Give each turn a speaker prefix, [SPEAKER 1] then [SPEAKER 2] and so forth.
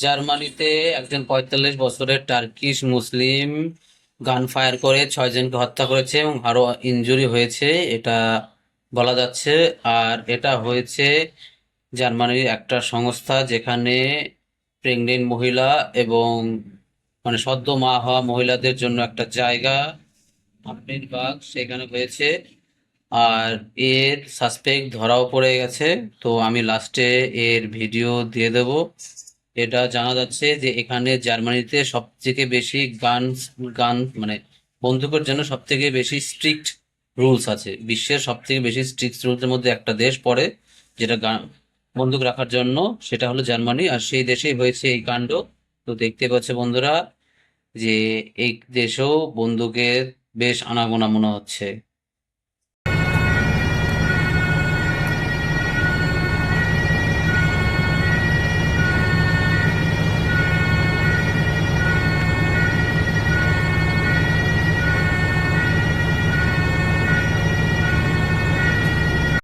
[SPEAKER 1] জার্মানিতে একজন ৪৫ বছরের টার্কিশ মুসলিম গান ফায়ার করে ৬ জনকে হত্যা করেছে এবং আরো ইনজুরি হয়েছে এটা বলা যাচ্ছে। আর এটা হয়েছে জার্মানির একটা সংস্থা যেখানে প্রেগনেন্ট মহিলা এবং মানে সদ্য মা হওয়া মহিলাদের জন্য একটা জায়গা আমিনবাগ সেখানে হয়েছে। আর এর সাসপেক্ট ধরাও পড়ে গেছে। তো আমি লাস্টে এর ভিডিও দিয়ে দেব। এটা জানা যাচ্ছে যে এখানে জার্মানিতে সব থেকে বেশি গান গান মানে বন্দুকের জন্য সব থেকে বেশি স্ট্রিক্ট রুলস আছে। বিশ্বের সব থেকে বেশি স্ট্রিক্ট রুলসের মধ্যে একটা দেশ পড়ে যেটা বন্দুক রাখার জন্য, সেটা হলো জার্মানি। আর সেই দেশেই হয়েছে এই কাণ্ড। তো দেখতে পাচ্ছে বন্ধুরা যে এই দেশেও বন্দুকের বেশ আনাগোনা মনে হচ্ছে।